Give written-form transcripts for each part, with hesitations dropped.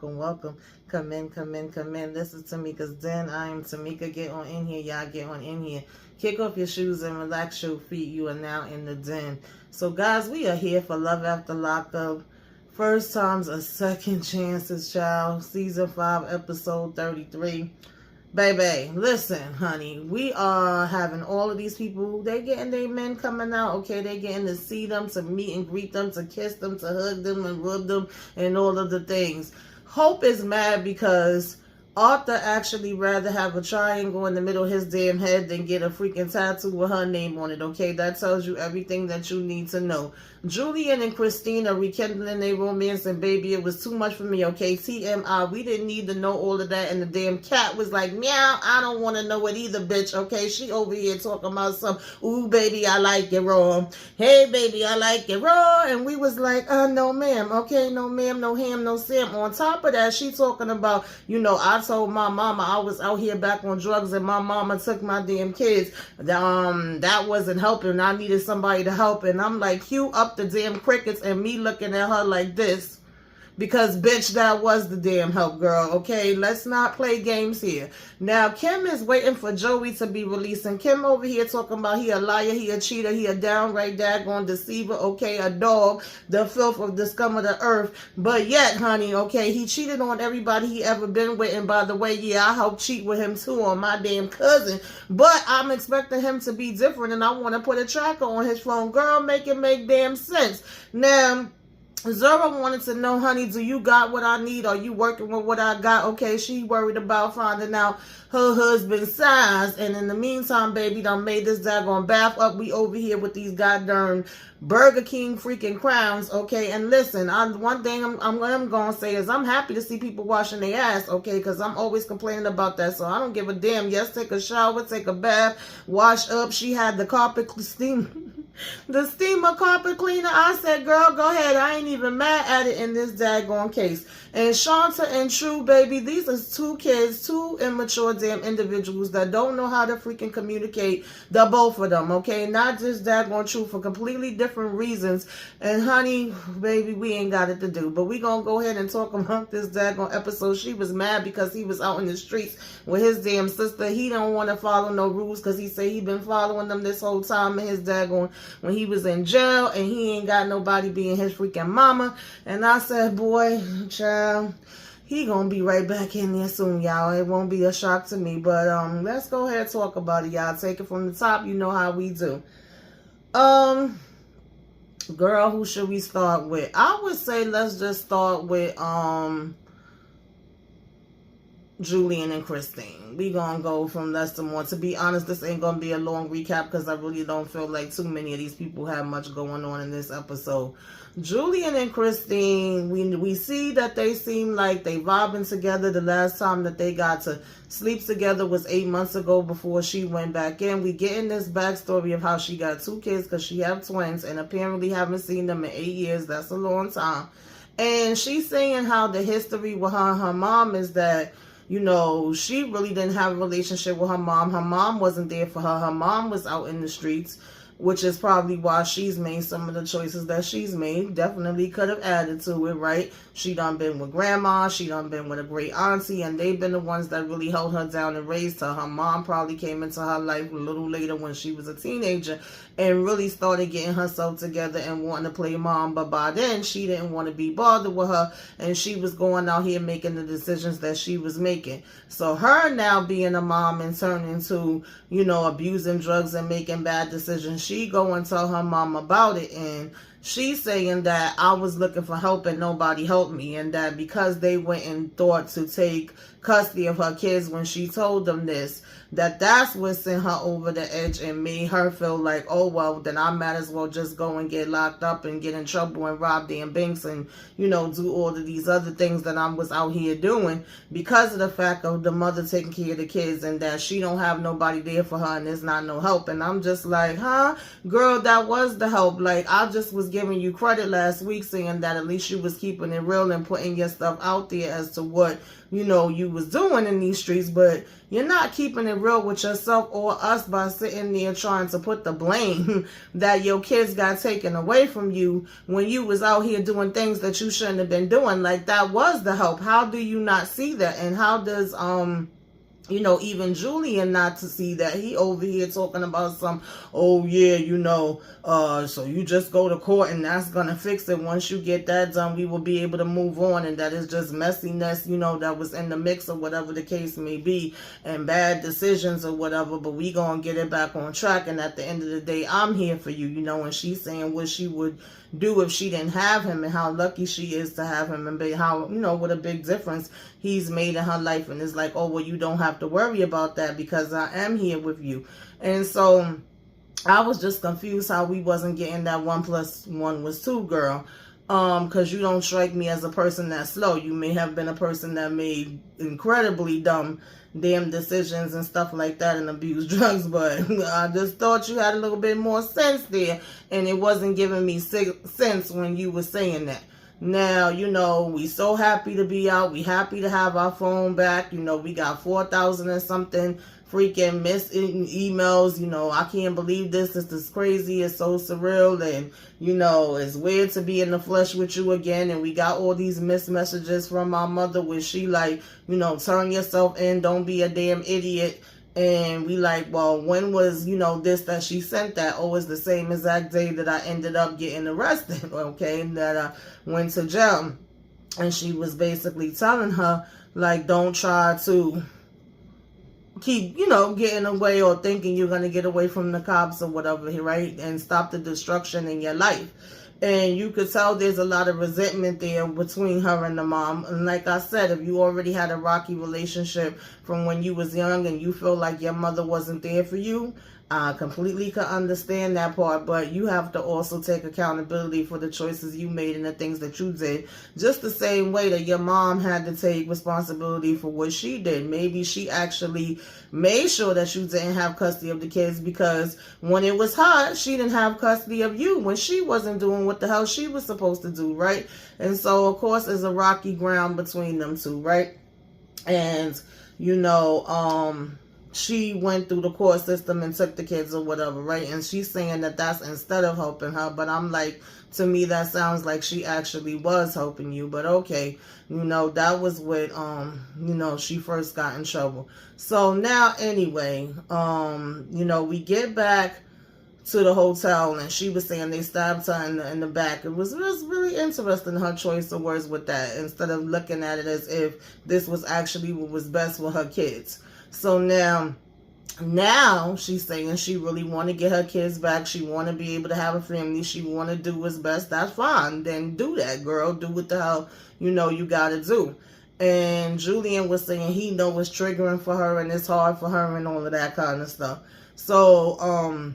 welcome. Come in, come in, come in. This is Tamika's Den. I am Tamika. Get on in here, y'all. Get on in here. Kick off your shoes and relax your feet. You are now in the den. So, guys, we are here for Love After Lockup. First times a second chances, child. Season 5, episode 33. Baby, listen, honey, we are having all of these people, they getting their men coming out, okay? They getting to see them, to meet and greet them, to kiss them, to hug them and rub them and all of the things. Hope is mad because Arthur actually rather have a triangle in the middle of his damn head than get a freaking tattoo with her name on it, okay? That tells you everything that you need to know. Julian and Christine are rekindling their romance, and baby, it was too much for me, okay? TMI, we didn't need to know all of that, and the damn cat was like, meow, I don't want to know it either, bitch, okay? She over here talking about some, ooh, baby, I like it raw. Hey, baby, I like it raw. And we was like, no, ma'am, okay? No, ma'am, no ham, no Sam. On top of that, she talking about, I told my mama I was out here back on drugs and my mama took my damn kids. That wasn't helping. I needed somebody to help. And I'm like, cue up the damn crickets and me looking at her like this. Because, bitch, that was the damn help, girl, okay? Let's not play games here. Now, Kim is waiting for Joey to be released. And Kim over here talking about he a liar, he a cheater, he a downright daggone deceiver, okay? A dog, the filth of the scum of the earth. But yet, honey, okay, he cheated on everybody he ever been with. And by the way, yeah, I helped cheat with him too on my damn cousin. But I'm expecting him to be different. And I want to put a tracker on his phone. Girl, make it make damn sense. Now, Zora wanted to know, honey, do you got what I need? Are you working with what I got? Okay, she worried about finding out her husband's size. And in the meantime, baby, done made this daggone bath up. We over here with these goddamn Burger King freaking crowns, okay? And listen, one thing I'm going to say is I'm happy to see people washing their ass, okay? Because I'm always complaining about that. So I don't give a damn. Yes, take a shower, take a bath, wash up. She had the carpet steam. The steamer carpet cleaner. I said, girl, go ahead. I ain't even mad at it in this daggone case. And Shanta and True, baby, these are two kids, two immature damn individuals that don't know how to freaking communicate, the both of them, okay? Not just daggone True, for completely different reasons. And honey, baby, we ain't got it to do. But we gonna go ahead and talk about this daggone episode. She was mad because he was out in the streets with his damn sister. He don't want to follow no rules because he say he been following them this whole time in his daggone when he was in jail, and he ain't got nobody being his freaking mama. And I said, boy, child, he gonna be right back in there soon, y'all. It won't be a shock to me. But let's go ahead and talk about it, y'all. Take it from the top. You know how we do. Girl, who should we start with? I would say let's just start with Julian and Christine. We gonna go from less to more. To be honest, this ain't gonna be a long recap because I really don't feel like too many of these people have much going on in this episode. Julian and Christine, we see that they seem like they vibing together. The last time that they got to sleep together was 8 months ago before she went back in. We get in this backstory of how she got 2 kids because she have twins and apparently haven't seen them in 8 years. That's a long time. And she's saying how the history with her and her mom is that, she really didn't have a relationship with her mom. Her mom wasn't there for her. Her mom was out in the streets, which is probably why she's made some of the choices that she's made. Definitely could have added to it, right? She done been with grandma. She done been with a great auntie, and they've been the ones that really held her down and raised her. Her mom probably came into her life a little later when she was a teenager and really started getting herself together and wanting to play mom. But by then, she didn't want to be bothered with her, and she was going out here making the decisions that she was making. So her now being a mom and turning to, abusing drugs and making bad decisions, she go and tell her mom about it, and she's saying that I was looking for help and nobody helped me, and that because they went and thought to take custody of her kids when she told them this, that's what sent her over the edge and made her feel like, oh, well, then I might as well just go and get locked up and get in trouble and rob damn banks and, do all of these other things that I was out here doing because of the fact of the mother taking care of the kids and that she don't have nobody there for her and there's not no help. And I'm just like, huh? Girl, that was the help. Like, I just was was giving you credit last week, saying that at least you was keeping it real and putting your stuff out there as to what, you know, you was doing in these streets. But you're not keeping it real with yourself or us by sitting there trying to put the blame that your kids got taken away from you when you was out here doing things that you shouldn't have been doing. Like, that was the help. How do you not see that? And how does you know, even Julian not to see that? He over here talking about some, oh yeah, you know, so you just go to court and that's gonna fix it. Once you get that done, we will be able to move on. And that is just messiness, you know, that was in the mix or whatever the case may be, and bad decisions or whatever, but we gonna get it back on track. And at the end of the day, I'm here for you, you know. And she's saying what she would do if she didn't have him, and how lucky she is to have him, and how, you know, what a big difference he's made in her life. And it's like, oh, well, you don't have to worry about that because I am here with you. And so I was just confused how we wasn't getting that 1 + 1 was 2, girl. Because you don't strike me as a person that's slow. You may have been a person that made incredibly damn decisions and stuff like that and abused drugs, but I just thought you had a little bit more sense there, and it wasn't giving me sense when you were saying that. Now, you know, we so happy to be out. We happy to have our phone back. You know, we got 4,000 and something freaking missed emails. You know, I can't believe this. This is crazy. It's so surreal. And, you know, it's weird to be in the flesh with you again. And we got all these missed messages from our mother where she like, you know, turn yourself in. Don't be a damn idiot. And we like, well, when was, you know, this that she sent that? Oh, it's the same exact day that I ended up getting arrested, okay, and that I went to jail. And she was basically telling her, like, don't try to keep, you know, getting away or thinking you're going to get away from the cops or whatever, right? And stop the destruction in your life. And you could tell there's a lot of resentment there between her and the mom. And like I said, if you already had a rocky relationship from when you was young and you feel like your mother wasn't there for you, I completely could understand that part. But you have to also take accountability for the choices you made and the things that you did. Just the same way that your mom had to take responsibility for what she did. Maybe she actually made sure that you didn't have custody of the kids, because when it was her, she didn't have custody of you when she wasn't doing what the hell she was supposed to do, right? And so, of course, there's a rocky ground between them two, right? And, you know, she went through the court system and took the kids or whatever, right? And she's saying that that's instead of helping her. But I'm like, to me, that sounds like she actually was helping you. But okay, you know, that was what, you know, she first got in trouble. So now, anyway, you know, we get back to the hotel, and she was saying they stabbed her in the back. It was really interesting, her choice of words with that, instead of looking at it as if this was actually what was best for her kids. So now she's saying she really want to get her kids back. She want to be able to have a family. She want to do what's best. That's fine. Then do that, girl. Do what the hell, you know, you got to do. And Julian was saying he know it's triggering for her and it's hard for her and all of that kind of stuff. So,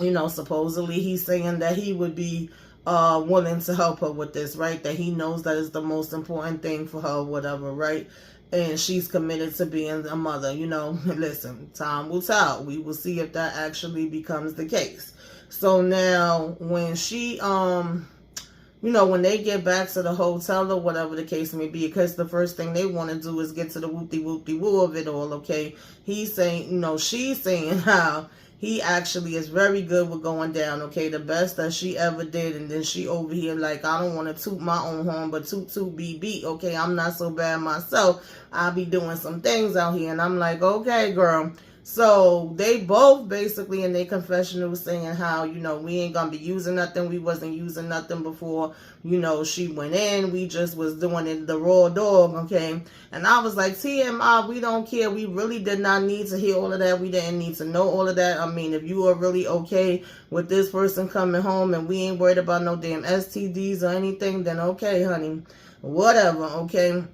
you know, supposedly he's saying that he would be willing to help her with this, right? That he knows that is the most important thing for her, whatever, right? And she's committed to being a mother. You know, listen, time will tell. We will see if that actually becomes the case. So now when she, you know, when they get back to the hotel or whatever the case may be, because the first thing they want to do is get to the whoop-de-whoop-de-woo of it all, okay? He's saying, you know, she's saying how he actually is very good with going down, okay? The best that she ever did. And then she over here like, I don't want to toot my own horn, but toot be beat, okay? I'm not so bad myself. I'll be doing some things out here. And I'm like, okay, girl. So they both basically in their confessional saying how, you know, we ain't gonna be using nothing. We wasn't using nothing before, you know, she went in. We just was doing it the raw dog, okay? And I was like, TMI, we don't care. We really did not need to hear all of that. We didn't need to know all of that. I mean, if you are really okay with this person coming home and we ain't worried about no damn STDs or anything, then okay, honey, whatever, okay?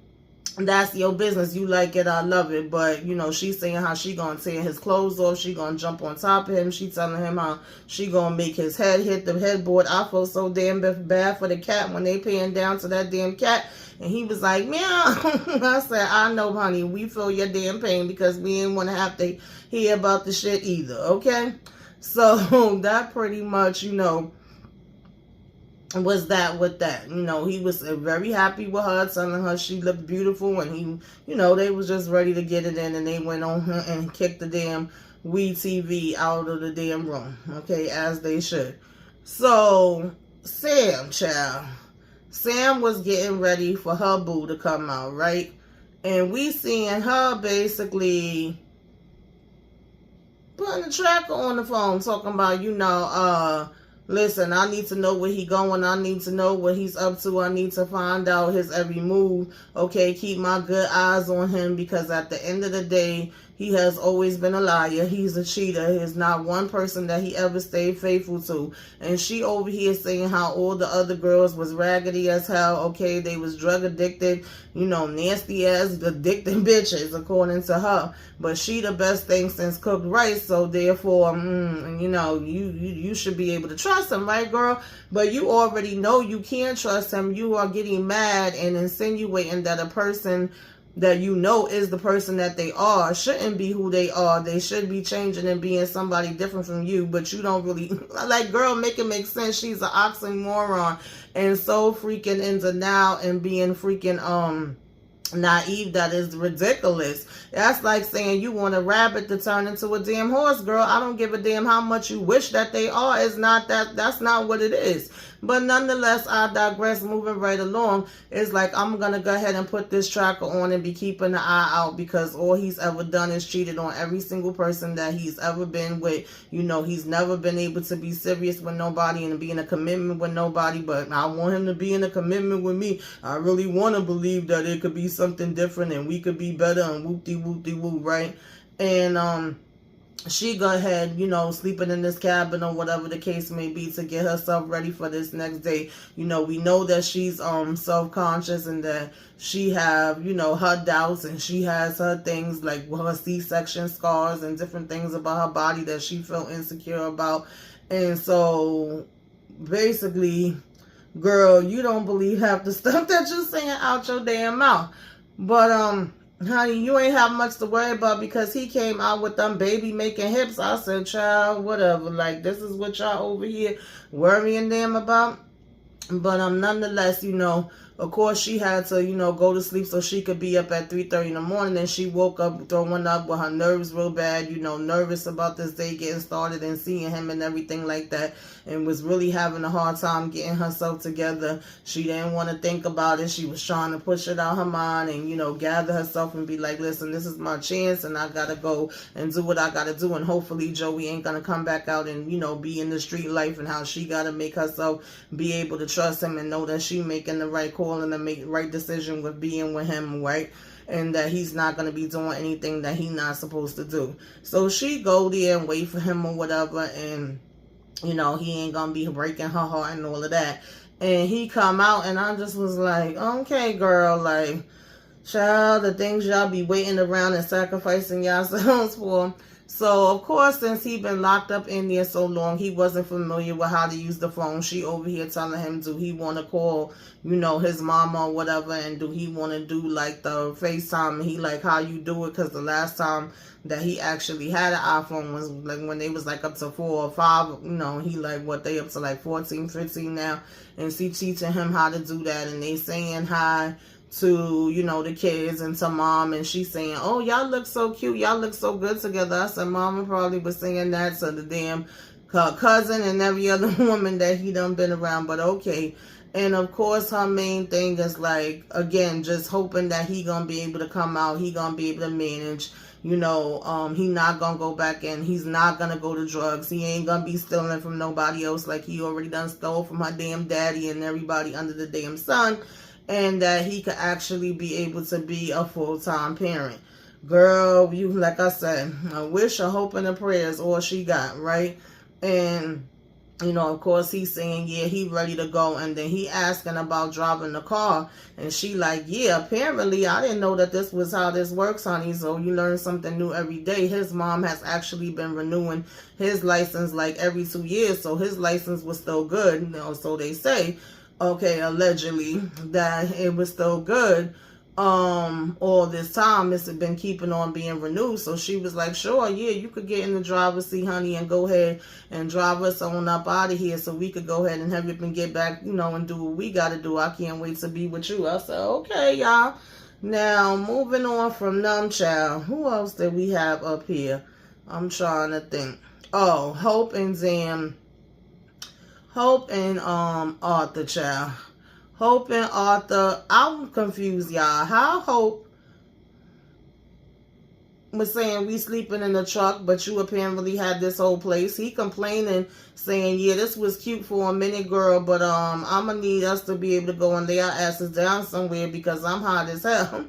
That's your business. You like it, I love it. But, you know, she's saying how she gonna tear his clothes off. She gonna jump on top of him. She telling him how she gonna make his head hit the headboard. I feel so damn bad for the cat when they paying down to that damn cat. And he was like, meow. I said, I know, honey. We feel your damn pain because we ain't want to have to hear about the shit either, okay? So that pretty much, you know, was that with that. You know, he was very happy with her, telling her she looked beautiful, and he, you know, they was just ready to get it in, and they went on her and kicked the damn wetv out of the damn room, okay, as they should. So Sam, child, Sam was getting ready for her boo to come out, right? And we seeing her basically putting the tracker on the phone, talking about, you know, listen, I need to know where he going. I need to know what he's up to. I need to find out his every move. Okay, keep my good eyes on him, because at the end of the day, he has always been a liar. He's a cheater. There's not one person that he ever stayed faithful to. And she over here saying how all the other girls was raggedy as hell. Okay, they was drug addicted, you know, nasty ass addicted bitches, according to her. But she the best thing since cooked rice. So therefore, you know, you should be able to trust him, right, girl? But you already know you can't trust him. You are getting mad and insinuating that a person that you know is the person that they are shouldn't be who they are. They should be changing and being somebody different from you, but you don't really, like, girl, make it make sense. She's an oxymoron and so freaking into now and being freaking naive that is ridiculous. That's like saying you want a rabbit to turn into a damn horse, girl. I don't give a damn how much you wish that they are. It's not that. That's not what it is. But nonetheless, I digress. Moving right along, it's like I'm gonna go ahead and put this tracker on and be keeping an eye out, because all he's ever done is cheated on every single person that he's ever been with. You know, he's never been able to be serious with nobody and be in a commitment with nobody. But I want him to be in a commitment with me. I really want to believe that it could be something different and we could be better and whoop-de-whoop-de-whoop, right? And she go ahead, you know, sleeping in this cabin or whatever the case may be to get herself ready for this next day. You know, we know that she's self-conscious and that she have, you know, her doubts, and she has her things like her C-section scars and different things about her body that she felt insecure about. And so basically, girl, you don't believe half the stuff that you're saying out your damn mouth. But honey, you ain't have much to worry about, because he came out with them baby making hips. I said, child, whatever. Like, this is what y'all over here worrying them about. But nonetheless, you know, of course she had to, you know, go to sleep so she could be up at 3:30 in the morning. And she woke up throwing up with her nerves real bad, you know, nervous about this day getting started and seeing him and everything like that, and was really having a hard time getting herself together. She didn't want to think about it. She was trying to push it out her mind and, you know, gather herself and be like, listen, this is my chance and I gotta go and do what I gotta do, and hopefully Joey ain't gonna come back out and, you know, be in the street life, and how she gotta make herself be able to trust him and know that she making the right call and the right decision with being with him, right? And that he's not going to be doing anything that he's not supposed to do. So she go there and wait for him or whatever, and, you know, he ain't going to be breaking her heart and all of that. And he come out, and I just was like, okay, girl, like, child, the things y'all be waiting around and sacrificing yourselves for. So, of course, since he been locked up in there so long, he wasn't familiar with how to use the phone. She over here telling him, do he want to call, you know, his mama or whatever, and do he want to do, like, the FaceTime? And he like, how you do it? Because the last time that he actually had an iPhone was, like, when they was, like, up to 4 or 5, you know, he, like, what, they up to, like, 14, 15 now, and she teaching him how to do that, and they saying hi to, you know, the kids and to mom, and she's saying, oh, y'all look so cute, y'all look so good together. I said, mama probably was saying that to the damn cousin and every other woman that he done been around, but okay. And of course her main thing is, like, again, just hoping that he gonna be able to come out, he gonna be able to manage, you know, he not gonna go back in, he's not gonna go to drugs, he ain't gonna be stealing from nobody else like he already done stole from her damn daddy and everybody under the damn sun, and that he could actually be able to be a full-time parent. Girl, you, like I said, a wish, a hope, and a prayer is all she got, right? And, you know, of course, he's saying, yeah, he ready to go. And then he asking about driving the car. And she like, yeah, apparently, I didn't know that this was how this works, honey. So you learn something new every day. His mom has actually been renewing his license like every 2 years. So his license was still good, you know, so they say. Okay, allegedly, that it was still good. all this time. This had been keeping on being renewed. So she was like, sure, yeah, you could get in the driver's seat, honey, and go ahead and drive us on up out of here so we could go ahead and hurry up and get back, you know, and do what we got to do. I can't wait to be with you. I said, okay, y'all. Now, moving on from them, child, who else did we have up here? I'm trying to think. Oh, Hope and Arthur, child. Hope and Arthur, I'm confused, y'all. How Hope was saying we sleeping in the truck, but you apparently had this whole place. He complaining, saying, yeah, this was cute for a minute, girl, but I'm gonna need us to be able to go and lay our asses down somewhere because I'm hot as hell.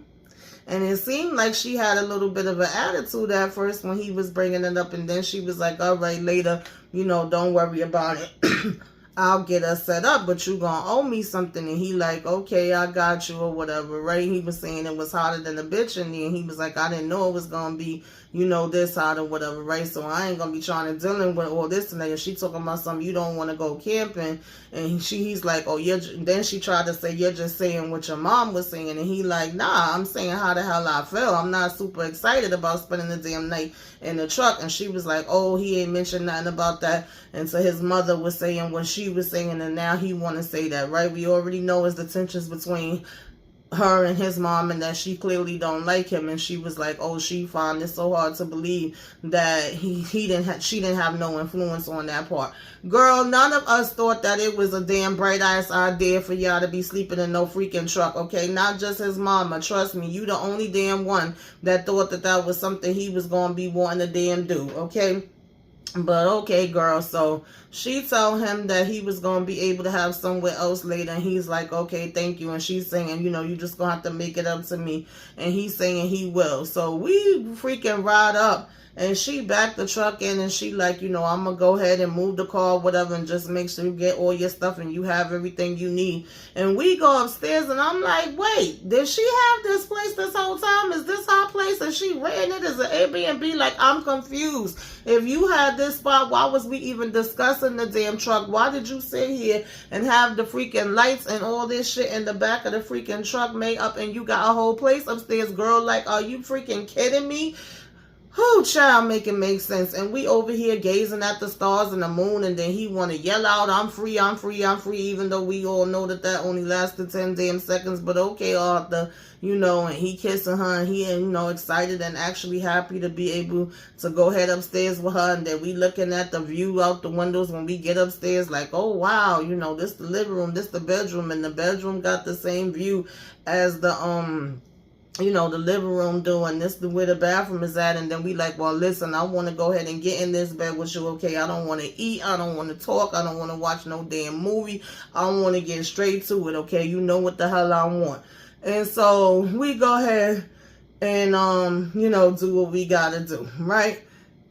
And it seemed like she had a little bit of an attitude at first when he was bringing it up, and then she was like, all right, later, you know, don't worry about it. I'll get us set up, but you gonna owe me something. And he like, okay, I got you, or whatever, right? He was saying it was hotter than a bitch in there, and he was like, I didn't know it was gonna be, you know, this hot or whatever, right? So I ain't gonna be trying to dealing with all this and that. And she talking about something, you don't want to go camping, and he's like, oh, you're, then she tried to say, you're just saying what your mom was saying, and he like, nah, I'm saying how the hell I feel. I'm not super excited about spending the damn night in the truck. And she was like, oh, he ain't mentioned nothing about that. And so his mother was saying what she was saying, and now he want to say that, right? We already know is the tensions between her and his mom, and that she clearly don't like him. And she was like, oh, she found it so hard to believe that she didn't have no influence on that part. Girl, none of us thought that it was a damn bright ass idea for y'all to be sleeping in no freaking truck, okay? Not just his mama. Trust me, you the only damn one that thought that that was something he was gonna be wanting to damn do, okay? But okay, girl, so she told him that he was going to be able to have somewhere else later, and he's like, okay, thank you. And she's saying, you know, you just going to have to make it up to me. And he's saying he will. So we freaking ride up, and she backed the truck in, and she like, you know, I'm going to go ahead and move the car, whatever, and just make sure you get all your stuff and you have everything you need. And we go upstairs, and I'm like, wait, did she have this place this whole time? Is this our place? And she ran it as an Airbnb? Like, I'm confused. If you had this spot, why was we even discussing the damn truck? Why did you sit here and have the freaking lights and all this shit in the back of the freaking truck made up, and you got a whole place upstairs, girl? Like, are you freaking kidding me? Who, child, make it make sense? And we over here gazing at the stars and the moon, and then he want to yell out, I'm free, I'm free, I'm free, even though we all know that that only lasted 10 damn seconds. But okay, Arthur, you know, and he kissing her, and he, you know, excited and actually happy to be able to go head upstairs with her. And then we looking at the view out the windows when we get upstairs, like, oh wow, you know, this the living room, this the bedroom, and the bedroom got the same view as the you know, the living room doing this, where the bathroom is at. And then we like, well, listen, I want to go ahead and get in this bed with you, okay? I don't want to eat, I don't want to talk, I don't want to watch no damn movie, I want to get straight to it, okay? You know what the hell I want. And so we go ahead and you know, do what we gotta do, right?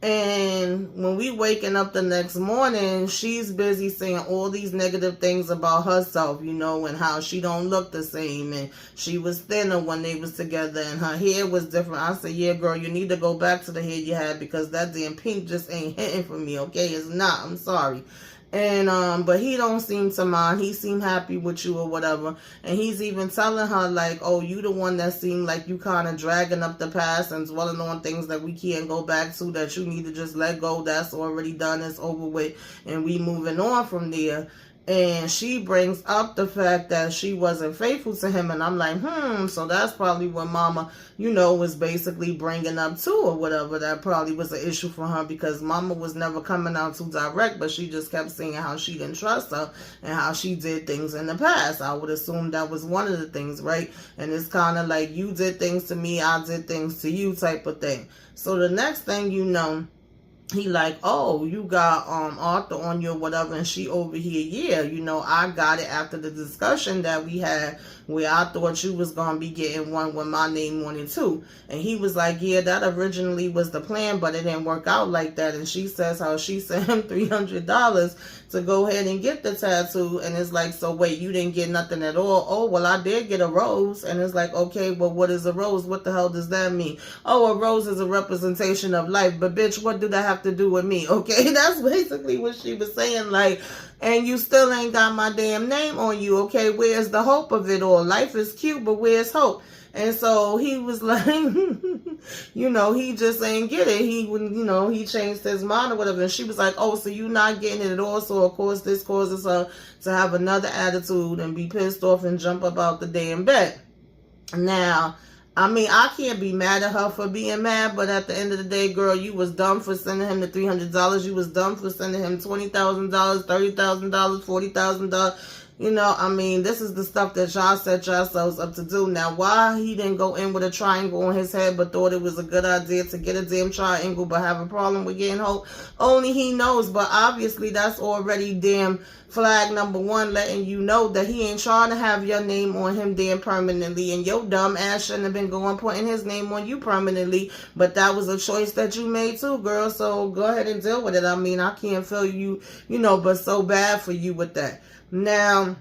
And when we waking up the next morning, she's busy saying all these negative things about herself, you know, and how she don't look the same, and she was thinner when they was together, and her hair was different. I said, yeah, girl, you need to go back to the hair you had, because that damn pink just ain't hitting for me, okay? It's not. I'm sorry. And but he don't seem to mind. He seem happy with you or whatever. And he's even telling her like, oh, you the one that seemed like you kind of dragging up the past and dwelling on things that we can't go back to, that you need to just let go. That's already done. It's over with, and we moving on from there. And she brings up the fact that she wasn't faithful to him. And I'm like, so that's probably what mama, you know, was basically bringing up too, or whatever. That probably was an issue for her, because mama was never coming out too direct, but she just kept saying how she didn't trust her and how she did things in the past. I would assume that was one of the things, right? And it's kind of like, you did things to me, I did things to you type of thing. So the next thing you know, he like, oh, you got Arthur on your whatever, and she over here, yeah, you know, I got it after the discussion that we had, where I thought you was gonna be getting one with my name on it too. And he was like, yeah, that originally was the plan, but it didn't work out like that. And she says how she sent him $300 to go ahead and get the tattoo. And it's like, so wait, you didn't get nothing at all? Oh, well, I did get a rose. And it's like, okay, well, what is a rose? What the hell does that mean? Oh, a rose is a representation of life. But bitch, what do that have to do with me? Okay, that's basically what she was saying. Like, and you still ain't got my damn name on you, okay? Where's the hope of it all? Life is cute, but where's hope? And so he was like, you know, he just ain't get it. He wouldn't, you know, he changed his mind or whatever. And she was like, oh, so you not getting it at all. So of course this causes her to have another attitude and be pissed off and jump up out the damn bed. Now, I mean, I can't be mad at her for being mad, but at the end of the day, girl, you was dumb for sending him the $300. You was dumb for sending him $20,000, $30,000, $40,000. You know, I mean, this is the stuff that y'all set yourselves up to do. Now, why he didn't go in with a triangle on his head but thought it was a good idea to get a damn triangle but have a problem with getting hope, only he knows. But obviously, that's already damn flag number one, letting you know that he ain't trying to have your name on him damn permanently. And your dumb ass shouldn't have been going putting his name on you permanently. But that was a choice that you made too, girl. So go ahead and deal with it. I mean, I can't feel you, you know, but so bad for you with that. Now,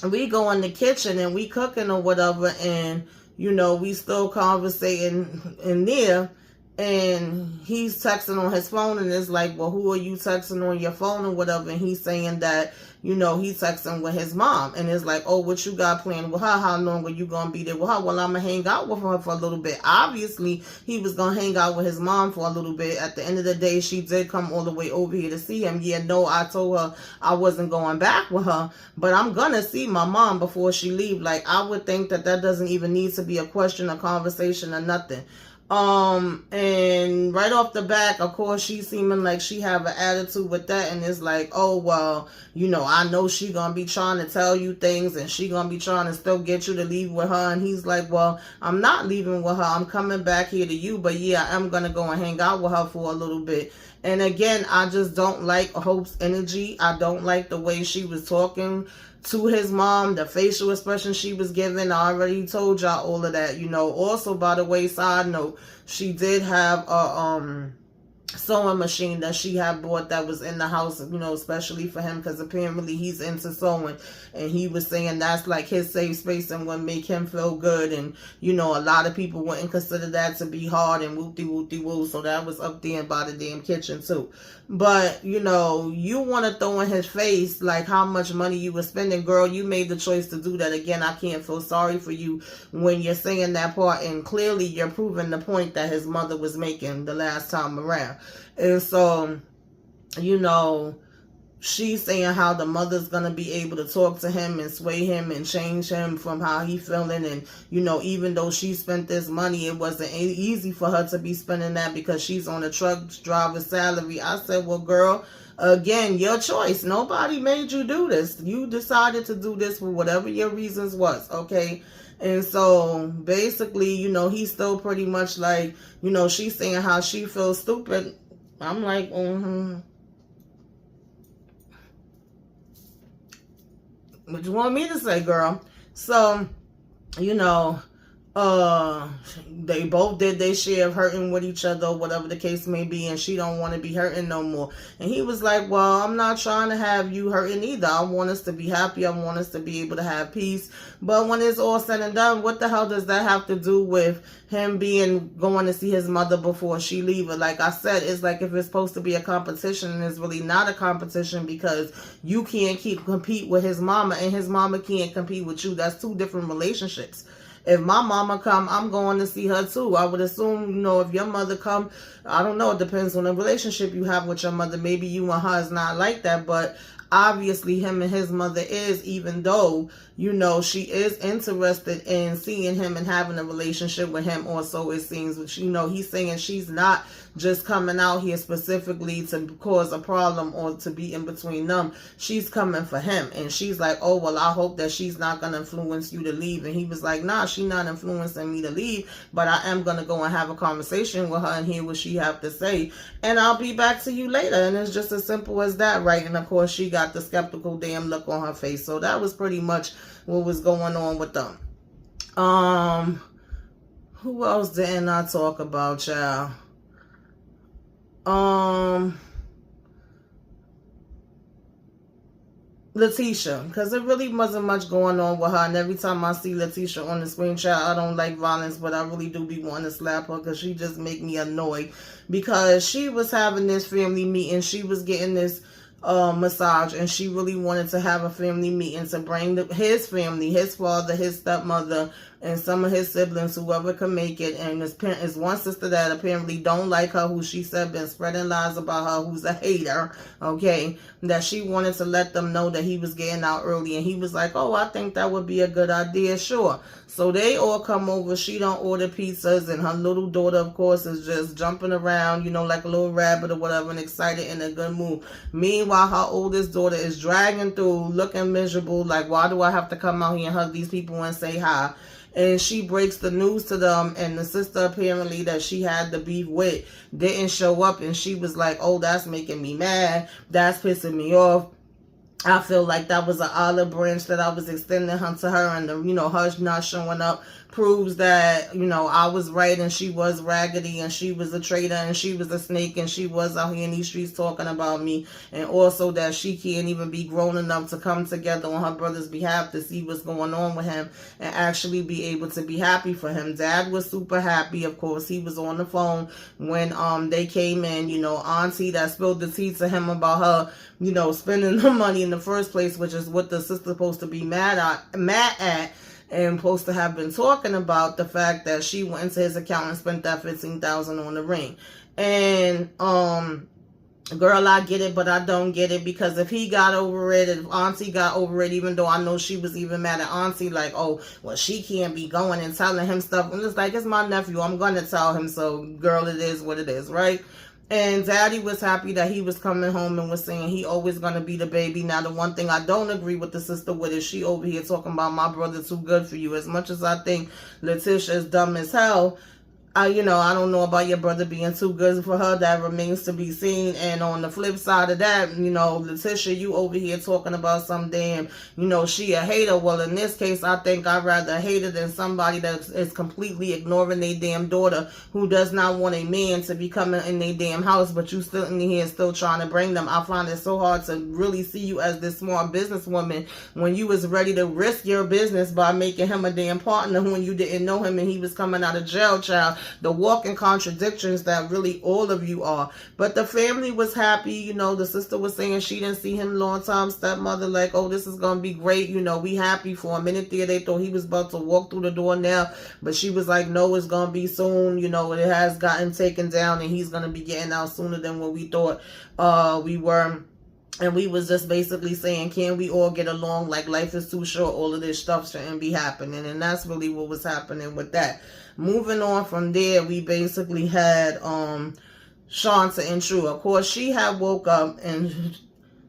we go in the kitchen and we cooking or whatever, and, you know, we still conversating in there, and he's texting on his phone, and it's like, well, who are you texting on your phone or whatever? And he's saying that, you know, he's texting with his mom, and it's like, oh, what you got planned with her? How long are you going to be there with her? Well, I'm going to hang out with her for a little bit. Obviously, he was going to hang out with his mom for a little bit. At the end of the day, she did come all the way over here to see him. Yeah, no, I told her I wasn't going back with her, but I'm going to see my mom before she leave. Like, I would think that that doesn't even need to be a question, a conversation, or nothing. And right off the back, of course, she seeming like she have an attitude with that, and it's like, oh, well, you know, I know she gonna be trying to tell you things, and she gonna be trying to still get you to leave with her. And he's like, well, I'm not leaving with her, I'm coming back here to you, but yeah, I'm gonna go and hang out with her for a little bit. And again, I just don't like Hope's energy. I don't like the way she was talking to his mom, the facial expression she was giving. I already told y'all all of that, you know. Also, by the way, side note, she did have a sewing machine that she had bought that was in the house, you know, especially for him, because apparently he's into sewing, and he was saying that's like his safe space and would make him feel good. And, you know, a lot of people wouldn't consider that to be hard and whoop-de-whoop-de-woo, so that was up there by the damn kitchen too. But, you know, you want to throw in his face like how much money you were spending. Girl, you made the choice to do that. Again, I can't feel sorry for you when you're saying that part, and clearly you're proving the point that his mother was making the last time around. And so, you know, she's saying how the mother's going to be able to talk to him and sway him and change him from how he feeling. And, you know, even though she spent this money, it wasn't easy for her to be spending that because she's on a truck driver's salary. I said, well, girl, again, your choice. Nobody made you do this. You decided to do this for whatever your reasons was, okay? And so basically, you know, he's still pretty much like, you know, she's saying how she feels stupid. I'm like, what you want me to say, girl? So, you know, they both did their share of hurting with each other, whatever the case may be, and she don't want to be hurting no more. And he was like, well, I'm not trying to have you hurting either. I want us to be happy. I want us to be able to have peace. But when it's all said and done, what the hell does that have to do with him going to see his mother before she leave? Like I said, it's like if it's supposed to be a competition, and it's really not a competition, because you can't compete with his mama, and his mama can't compete with you. That's two different relationships. If my mama come, I'm going to see her too. I would assume, you know, if your mother come, I don't know, it depends on the relationship you have with your mother. Maybe you and her is not like that, but obviously him and his mother is, even though, you know, she is interested in seeing him and having a relationship with him, or so it seems. Which, you know, he's saying she's not just coming out here specifically to cause a problem or to be in between them. She's coming for him. And she's like, oh, well, I hope that she's not going to influence you to leave. And he was like, nah, she's not influencing me to leave, but I am going to go and have a conversation with her and hear what she have to say. And I'll be back to you later. And it's just as simple as that, right? And of course, she got the skeptical damn look on her face. So that was pretty much what was going on with them. Who else didn't I talk about, y'all? Leticia, because there really wasn't much going on with her, and every time I see Leticia on the screen, child, I don't like violence, but I really do be wanting to slap her because she just make me annoyed. Because she was having this family meeting, she was getting this massage, and she really wanted to have a family meeting to bring his family, his father, his stepmother, and some of his siblings, whoever can make it. And his one sister that apparently don't like her, who she said been spreading lies about her, who's a hater, okay, that she wanted to let them know that he was getting out early. And he was like, oh, I think that would be a good idea, sure. So they all come over. She don't order pizzas, and her little daughter, of course, is just jumping around, you know, like a little rabbit or whatever, and excited, in a good mood. Meanwhile, her oldest daughter is dragging through, looking miserable, like, why do I have to come out here and hug these people and say hi? And she breaks the news to them, and the sister apparently that she had the beef with didn't show up, and she was like, oh, that's making me mad, that's pissing me off. I feel like that was an olive branch that I was extending to her, and the, you know, her not showing up proves that, you know, I was right and she was raggedy, and she was a traitor, and she was a snake, and she was out here in these streets talking about me, and also that she can't even be grown enough to come together on her brother's behalf to see what's going on with him and actually be able to be happy for him. Dad was super happy, of course. He was on the phone when they came in. You know, auntie that spilled the tea to him about her, you know, spending the money in the first place, which is what the sister's supposed to be mad at, and supposed to have been talking about the fact that she went into his account and spent that $15,000 on the ring. And girl, I get it, but I don't get it, because if he got over it, if auntie got over it, even though I know she was even mad at auntie, like, oh, well, she can't be going and telling him stuff. And it's like, it's my nephew, I'm gonna tell him, so girl, it is what it is, right? And daddy was happy that he was coming home and was saying he always gonna be the baby. Now, the one thing I don't agree with the sister with is she over here talking about my brother too good for you. As much as I think Leticia is dumb as hell, you know, I don't know about your brother being too good for her. That remains to be seen. And on the flip side of that, you know, Leticia, you over here talking about some damn, you know, she a hater. Well, in this case, I think I'd rather hate her than somebody that is completely ignoring their damn daughter, who does not want a man to be coming in their damn house, but you still in here still trying to bring them. I find it so hard to really see you as this smart businesswoman when you was ready to risk your business by making him a damn partner when you didn't know him and he was coming out of jail, child. The walking contradictions that really all of you are. But the family was happy. You know, the sister was saying she didn't see him long time. Stepmother like, oh, this is going to be great. You know, we happy. For a minute there, they thought he was about to walk through the door now. But she was like, no, it's going to be soon. You know, it has gotten taken down and he's going to be getting out sooner than what we thought we were. And we was just basically saying, can we all get along? Like, life is too short. All of this stuff shouldn't be happening. And that's really what was happening with that. Moving on from there, we basically had Shanta and True. Of course, she had woke up and,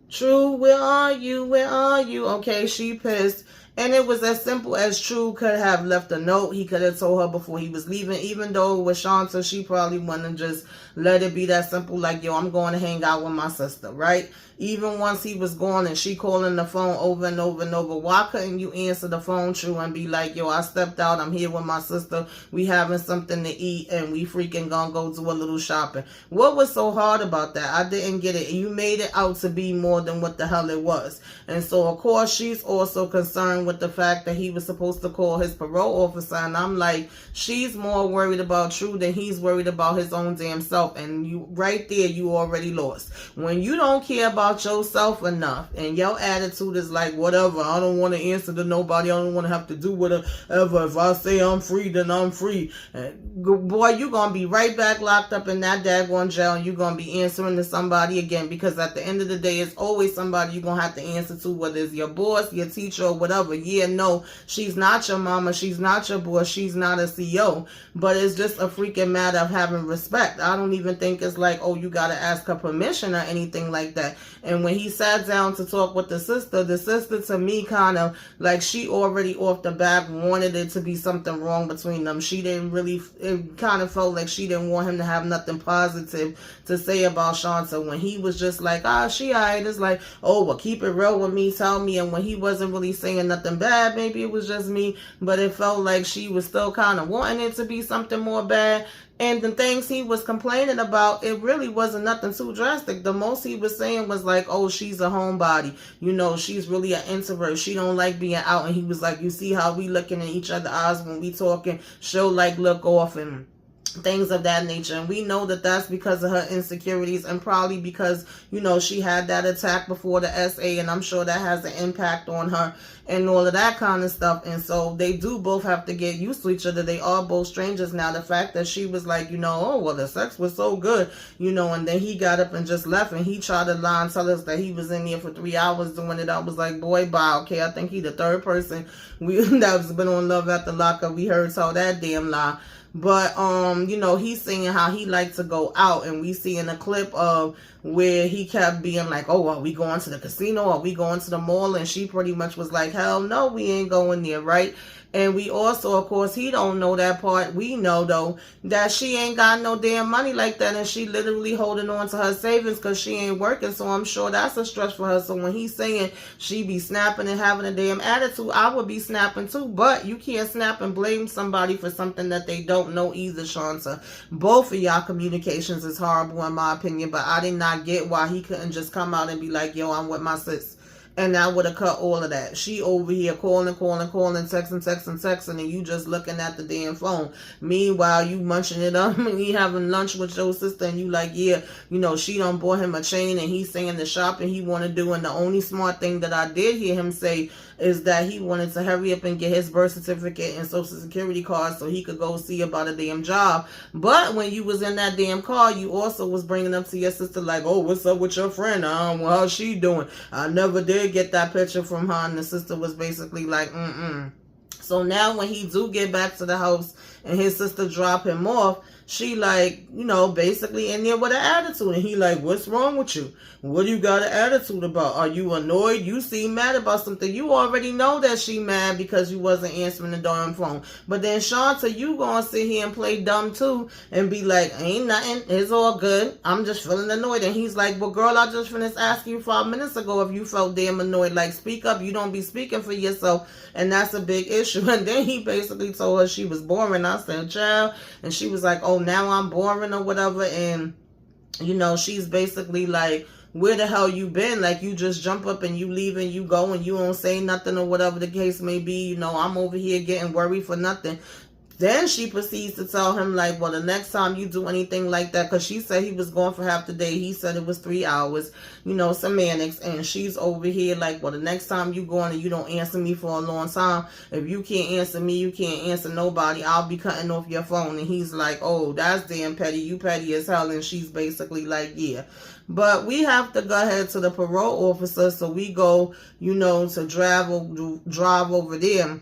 True, where are you? Where are you? Okay, she pissed. And it was as simple as True could have left a note. He could have told her before he was leaving. Even though with Shanta, she probably wouldn't just let it be that simple. Like, yo, I'm going to hang out with my sister, right? Even once he was gone and she calling the phone over and over and over, why couldn't you answer the phone, True, and be like, yo, I stepped out, I'm here with my sister, we having something to eat, and we freaking gonna go do a little shopping? What was so hard about that? I didn't get it. You made it out to be more than what the hell it was. And so, of course, she's also concerned with the fact that he was supposed to call his parole officer, and I'm like, she's more worried about True than he's worried about his own damn self. And you, right there, you already lost. When you don't care about yourself enough and your attitude is like, whatever, I don't want to answer to nobody, I don't want to have to do whatever. If I say I'm free, then I'm free. And boy, you're gonna be right back locked up in that daggone jail, and you're gonna be answering to somebody again, because at the end of the day, it's always somebody you're gonna have to answer to, whether it's your boss, your teacher, or whatever. Yeah, no, she's not your mama, she's not your boss, she's not a CEO, but it's just a freaking matter of having respect. I don't even think it's like, oh, you gotta ask her permission or anything like that. And when he sat down to talk with the sister to me kind of like, she already off the bat wanted it to be something wrong between them. She didn't really, it kind of felt like she didn't want him to have nothing positive to say about Shanta. When he was just like, she alright, it's like, oh, well, keep it real with me, tell me. And when he wasn't really saying nothing bad, maybe it was just me, but it felt like she was still kind of wanting it to be something more bad. And the things he was complaining about, it really wasn't nothing too drastic. The most he was saying was like, oh, she's a homebody. You know, she's really an introvert. She don't like being out. And he was like, you see how we looking in each other's eyes when we talking? She'll like look off and things of that nature. And we know that that's because of her insecurities, and probably because, you know, she had that attack before the SA, and I'm sure that has an impact on her and all of that kind of stuff. And so they do both have to get used to each other. They are both strangers now. The fact that she was like, you know, oh, well, the sex was so good, you know, and then he got up and just left, and he tried to lie and tell us that he was in there for 3 hours doing it. I was like, boy, bye. Okay, I think he the third person that's been on Love After Lockup. We heard tell that damn lie. But, you know, he's saying how he liked to go out, and we see in a clip of where he kept being like, oh, are we going to the casino? Are we going to the mall? And she pretty much was like, hell no, we ain't going there, right? And we also, of course, he don't know that part. We know, though, that she ain't got no damn money like that, and she literally holding on to her savings because she ain't working. So I'm sure that's a stress for her. So when he's saying she be snapping and having a damn attitude, I would be snapping too. But you can't snap and blame somebody for something that they don't know either, Shanta. Both of y'all communications is horrible in my opinion, but I did not get why he couldn't just come out and be like, yo, I'm with my sis. And that would have cut all of that. She over here calling, texting, and you just looking at the damn phone. Meanwhile, you munching it up and you having lunch with your sister, and you like, yeah, you know, she done bought him a chain, and he's saying the shopping he want to do. And the only smart thing that I did hear him say is that he wanted to hurry up and get his birth certificate and social security card so he could go see about a damn job. But when you was in that damn car, you also was bringing up to your sister like, oh, what's up with your friend? Well, how's she doing? I never did get that picture from her. And the sister was basically like, So now when he do get back to the house and his sister drop him off, she like, you know, basically in there with an attitude. And he like, what's wrong with you? What do you got an attitude about? Are you annoyed? You seem mad about something. You already know that she mad because you wasn't answering the darn phone. But then Shanta, you gonna sit here and play dumb too and be like, ain't nothing. It's all good. I'm just feeling annoyed. And he's like, well, girl, I just finished asking you 5 minutes ago if you felt damn annoyed. Like, speak up. You don't be speaking for yourself. And that's a big issue. And then he basically told her she was boring. I said, child. And she was like, oh, now I'm boring or whatever. And, you know, she's basically like, where the hell you been? Like, you just jump up and you leave and you go and you don't say nothing or whatever the case may be. You know, I'm over here getting worried for nothing. Then she proceeds to tell him, like, well, the next time you do anything like that, because she said he was gone for half the day. He said it was 3 hours, you know, semantics. And she's over here like, well, the next time you go on and you don't answer me for a long time, if you can't answer me, you can't answer nobody. I'll be cutting off your phone. And he's like, oh, that's damn petty. You petty as hell. And she's basically like, yeah. But we have to go ahead to the parole officer. So we go, you know, to drive over there.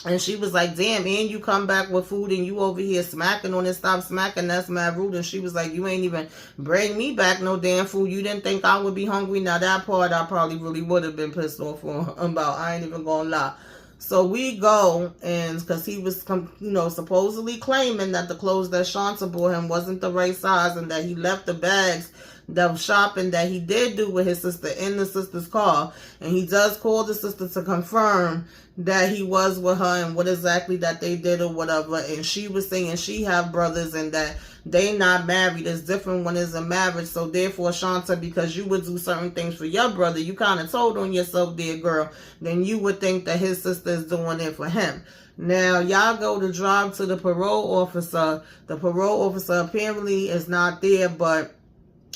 And she was like, damn, and you come back with food and you over here smacking on it. Stop smacking. That's mad rude. And she was like, you ain't even bring me back no damn food. You didn't think I would be hungry. Now that part I probably really would have been pissed off about. I ain't even gonna lie. So we go, and because he was, you know, supposedly claiming that the clothes that Shanta bought him wasn't the right size, and that he left the bags, the shopping that he did do with his sister in the sister's car. And he does call the sister to confirm that he was with her and what exactly that they did or whatever. And she was saying she have brothers and that they not married. It's different when it's a marriage. So therefore, Shanta, because you would do certain things for your brother, you kind of told on yourself, dear girl, then you would think that his sister is doing it for him. Now, y'all go to drive to the parole officer. The parole officer apparently is not there, but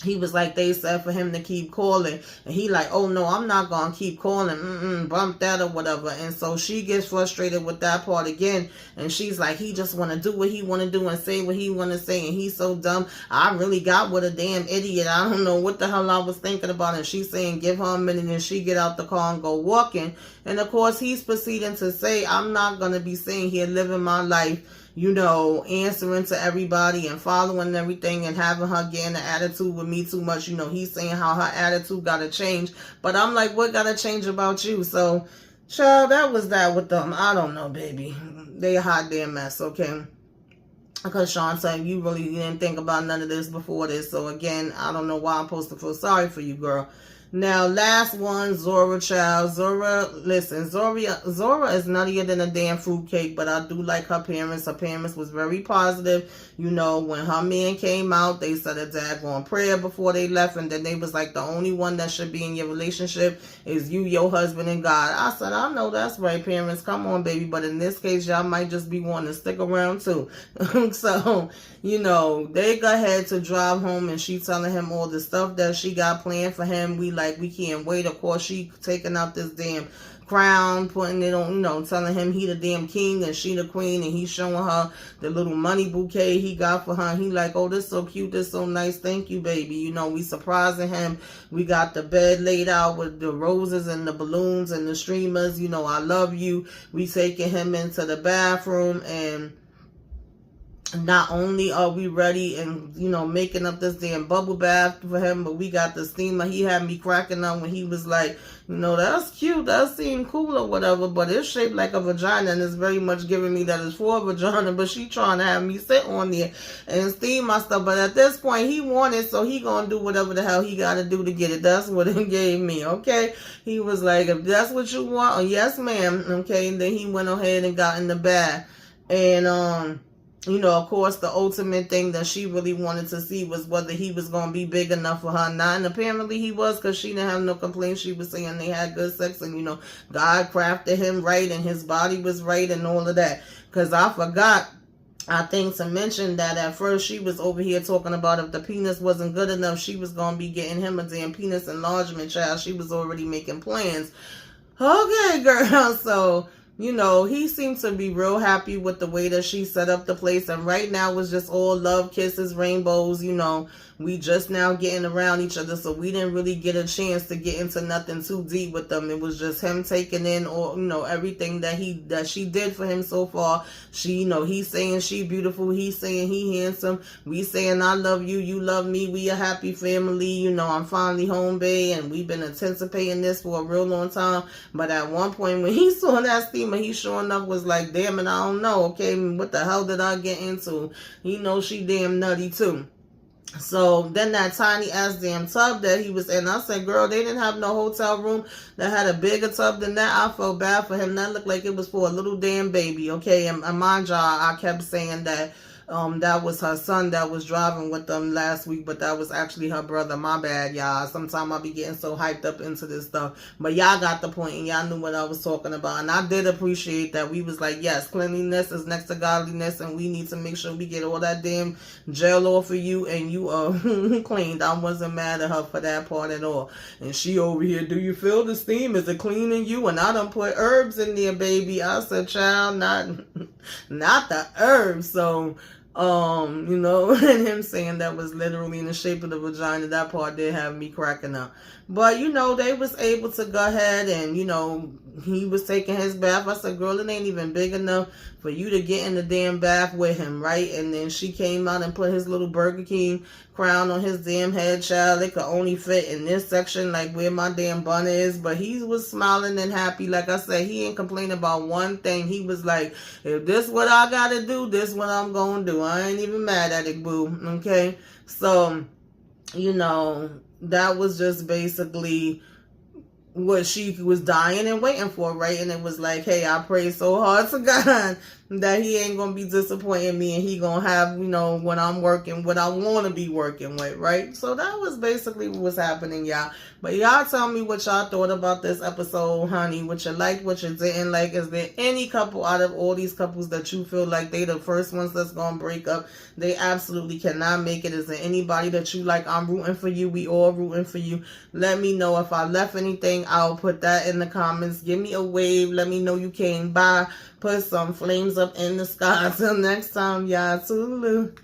he was like, they said for him to keep calling. And he like, oh no, I'm not going to keep calling. Bump that or whatever. And so she gets frustrated with that part again. And she's like, he just want to do what he want to do and say what he want to say. And he's so dumb. I really got with a damn idiot. I don't know what the hell I was thinking about. And she's saying, give her a minute. And she get out the car and go walking. And of course, he's proceeding to say, I'm not going to be sitting here living my life, you know, answering to everybody and following everything and having her getting an attitude with me too much. You know, he's saying how her attitude got to change. But I'm like, what got to change about you? So, child, that was that with them. I don't know, baby. They a hot damn mess, okay? Because Shanta, you really didn't think about none of this before this. So, again, I don't know why I'm supposed to feel sorry for you, girl. Now, last one, Zora, child. Zora, listen, Zora is nuttier than a damn fruitcake, but I do like her parents. Her parents was very positive. You know, when her man came out, they said a daggone prayer before they left, and then they was like, the only one that should be in your relationship is you, your husband, and God. I said, I know that's right, parents. Come on, baby. But in this case, y'all might just be wanting to stick around, too. So, you know, they go ahead to drive home, and she telling him all the stuff that she got planned for him. We can't wait. Of course, she taking out this damn crown, putting it on, you know, telling him he the damn king and she the queen, and he's showing her the little money bouquet he got for her. He like, oh, this so cute, this so nice, thank you, baby. You know, we surprising him. We got the bed laid out with the roses and the balloons and the streamers. You know, I love you. We taking him into the bathroom, and not only are we ready and, you know, making up this damn bubble bath for him, but we got the steamer. He had me cracking up when he was like, you know, that's cute, that seemed cool or whatever, but it's shaped like a vagina, and it's very much giving me that it's for a vagina, but she trying to have me sit on there and steam my stuff. But at this point, he wanted, so he gonna do whatever the hell he gotta do to get it. That's what it gave me, okay? He was like, if that's what you want, oh, yes, ma'am, okay? And then he went ahead and got in the bath, and, you know, of course, the ultimate thing that she really wanted to see was whether he was going to be big enough for her or not. And apparently he was, because she didn't have no complaints. She was saying they had good sex, and, you know, God crafted him right and his body was right and all of that. Because I forgot, I think, to mention that at first she was over here talking about if the penis wasn't good enough, she was going to be getting him a damn penis enlargement, child. She was already making plans. Okay, girl, so... you know, he seemed to be real happy with the way that she set up the place. And right now it's just all love, kisses, rainbows. You know, we just now getting around each other. So we didn't really get a chance to get into nothing too deep with them. It was just him taking in all, you know, everything that she did for him so far. She, you know, he's saying she beautiful. He's saying he handsome. We saying I love you. You love me. We a happy family. You know, I'm finally home, babe. And we've been anticipating this for a real long time. But at one point when he saw that steamer, he sure enough was like, damn it, I don't know, okay, what the hell did I get into? He knows she damn nutty too. So then that tiny ass damn tub that he was in, I said, girl, they didn't have no hotel room that had a bigger tub than that. I felt bad for him. That looked like it was for a little damn baby, okay? And mind y'all, I kept saying that that was her son that was driving with them last week, but that was actually her brother. My bad, y'all. Sometimes I be getting so hyped up into this stuff. But y'all got the point, and y'all knew what I was talking about. And I did appreciate that. We was like, yes, cleanliness is next to godliness, and we need to make sure we get all that damn gel off of you, and you are cleaned. I wasn't mad at her for that part at all. And she over here, do you feel the steam? Is it cleaning you? And I done put herbs in there, baby. I said, child, not the herbs. So... you know, and him saying that was literally in the shape of the vagina, that part did have me cracking up. But, you know, they was able to go ahead and, you know, he was taking his bath. I said, girl, it ain't even big enough for you to get in the damn bath with him, right? And then she came out and put his little Burger King crown on his damn head, child. It could only fit in this section, like where my damn bun is. But he was smiling and happy. Like I said, he ain't complaining about one thing. He was like, if this what I gotta do, this what I'm gonna do. I ain't even mad at it, boo. Okay? So, you know, that was just basically what she was dying and waiting for, right? And it was like, hey, I pray so hard to God that he ain't gonna be disappointing me, and he gonna have, you know, when I'm working, what I want to be working with, right? So that was basically what was happening, y'all. But y'all tell me what y'all thought about this episode, honey. What you liked, what you didn't like. Is there any couple out of all these couples that you feel like they the first ones that's gonna break up? They absolutely cannot make it. Is there anybody that you like? I'm rooting for you. We all rooting for you. Let me know. If I left anything, I'll put that in the comments. Give me a wave. Let me know you came by. Put some flames up in the sky. Till next time, y'all. Toodaloo.